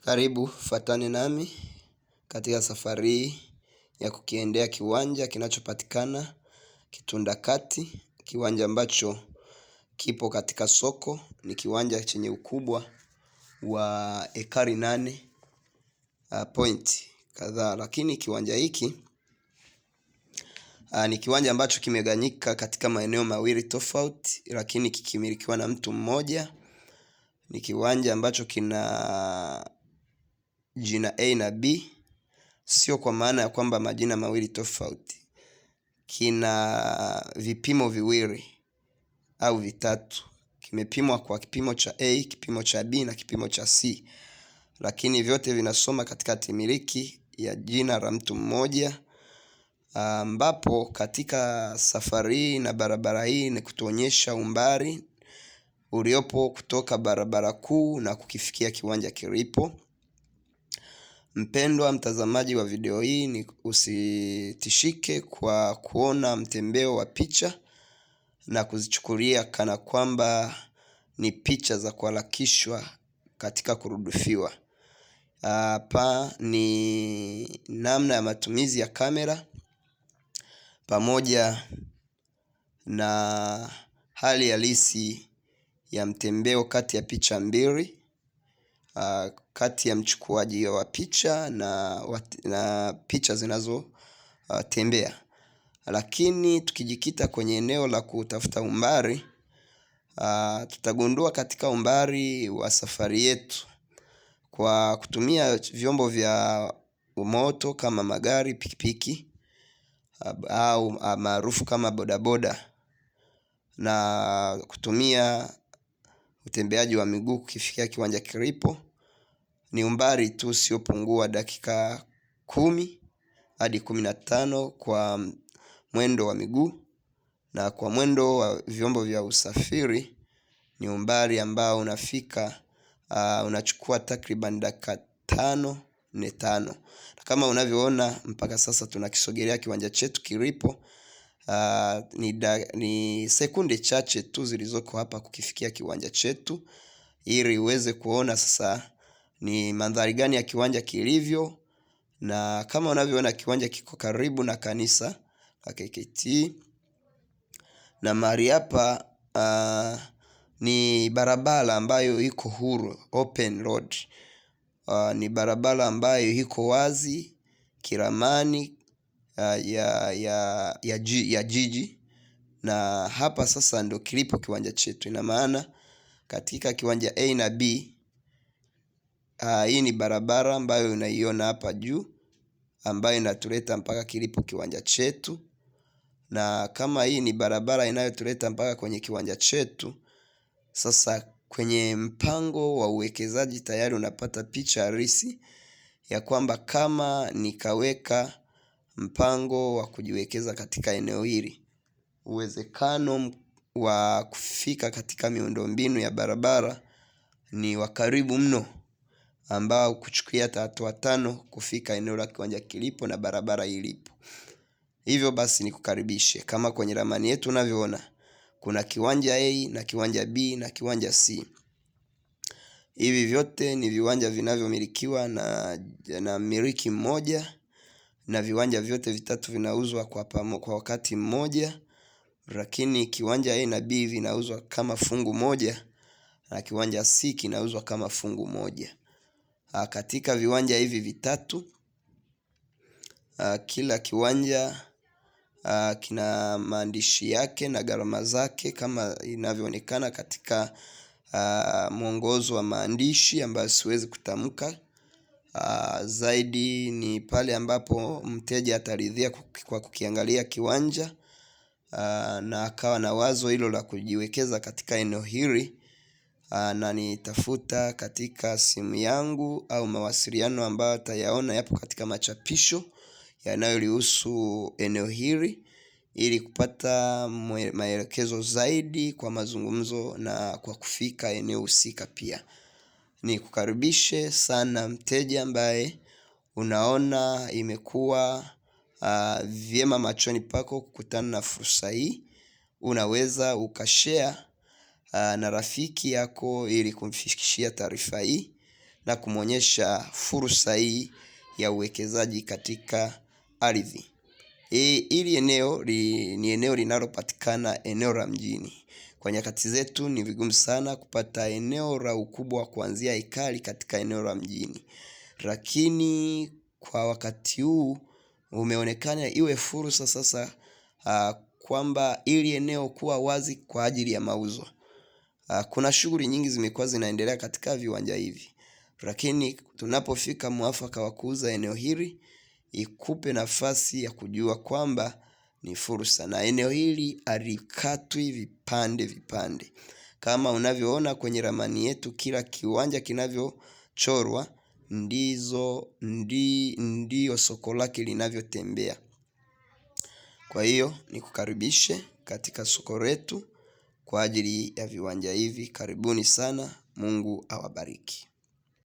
Karibu fuatane nami katika safari ya kukiendea kiwanja kinachopatikana Kitunda Kati, kiwanja ambacho kipo katika soko. Ni kiwanja chenye ukubwa wa ekari 8 point kadhaa, lakini kiwanja hiki ni kiwanja ambacho kimeganyika katika maeneo mawili tofauti, lakini kikimilikiwa na mtu mmoja. Ni kiwanja ambacho kina jina A na B, sio kwa maana ya kwamba majina mawili tofauti. Kina vipimo viwili au vitatu. Kimepimwa kwa kipimo cha A, kipimo cha B na kipimo cha C, lakini vyote vinasoma katika timiliki ya jina la mtu mmoja, ambapo katika safari na barabara hii ni kutuonyesha umbali uliopo kutoka barabara kuu na kukifikia kiwanja kilipo. Mpendwa mtazamaji wa video hii, ni usitishike kwa kuona mtembeo wa picha na kuzichukulia kana kwamba ni picha za kuharakishwa katika kurudufiwa. Hapa ni namna ya matumizi ya kamera pamoja na hali halisi ya mtembeo kati ya picha mbili, kati ya mchukuaji wa picha na picha zinazo tembea. Lakini tukijikita kwenye eneo la kutafuta umbali, tutagundua katika umbali wa safari yetu kwa kutumia vyombo vya moto kama magari, pikipiki au maarufu kama bodaboda, na kutumia utembeaji wa miguu kukifikia kiwanja kilipo, ni umbali tu usiopungua dakika 10 hadi 15 kwa mwendo wa miguu, na kwa mwendo wa vyombo vya usafiri ni umbali ambao unachukua takriban dakika 5. Kama unavyoona mpaka sasa tunakisogelea kiwanja chetu kilipo. Ni sekunde chache tu zilizoko hapa kukifikia kiwanja chetu, ili uweze kuona sasa ni mandhari gani ya kiwanja kilivyo. Na kama unavyoona kiwanja kiko karibu na kanisa la KKT, na mahali hapa ni barabara ambayo iko huru, open road. Ni barabara ambayo iko wazi kiramani ya jiji, na hapa sasa ndo kilipo kiwanja chetu. Ina maana katika kiwanja A na B, hii ni barabara ambayo unaiona hapa juu, ambayo inatuleta mpaka kilipo kiwanja chetu. Na kama hii ni barabara inayotuleta mpaka kwenye kiwanja chetu, sasa kwenye mpango wa uwekezaji tayari unapata picha halisi ya kwamba kama nikaweka mpango wa kujiwekeza katika eneo hili, uwezekano wa kufika katika miundombinu ya barabara ni wa karibu mno, ambao kuchukulia hata hatua 5 kufika eneo la kiwanja kilipo na barabara ilipo. Hivyo basi nikukaribishe, kama kwenye ramani yetu unavyoona, kuna kiwanja A na kiwanja B na kiwanja C. Hivi vyote ni viwanja vinavyomilikiwa na mmiliki mmoja, na viwanja vyote vitatu vinauzwa kwa wakati mmoja. Lakini kiwanja A na B vinauzwa kama fungu moja, na kiwanja C kinauzwa kama fungu moja. Katika viwanja hivi vitatu, kila kiwanja kina maandishi yake na gharama zake kama inavyoonekana katika mwongozo wa maandishi ambayo siwezi kutamka. Zaidi ni pale ambapo mteja ataridhia kwa kukiangalia kiwanja, na akawa na wazo hilo la kujiwekeza katika eneo hili, na nitafuta katika simu yangu au mawasiliano ambayo atayaona yapo katika machapisho yanayolihusu eneo hili, ili kupata maelekezo zaidi kwa mazungumzo na kwa kufika eneo husika. Pia nikukaribishe sana mteja ambaye unaona imekuwa vyema machoni pako kukutana na fursa hii. Unaweza ukashare na rafiki yako ili kumfikishia taarifa hii, na kumwonyesha fursa hii ya uwekezaji katika ardhi. Hili eneo ni eneo linalopatikana eneo la mjini. Kwa nyakati zetu ni vigumu sana kupata eneo la ukubwa kuanzia ekari katika eneo la mjini. Lakini kwa wakati huu umeonekana iwe fursa sasa kwamba ili eneo kuwa wazi kwa ajili ya mauzo. Kuna shughuli nyingi zimekuwa zinaendelea katika viwanja hivi. Lakini tunapofika mwafaka wa kuuza eneo hili, ikupe nafasi ya kujua kwamba ni fursa, na eneo hili halikatwi vipande vipande. Kama unavyoona kwenye ramani yetu, kila kiwanja kinavyochorwa ndio soko lake linavyotembea. Kwa hiyo nikukaribishe katika soko letu kwa ajili ya viwanja hivi. Karibuni sana. Mungu awabariki.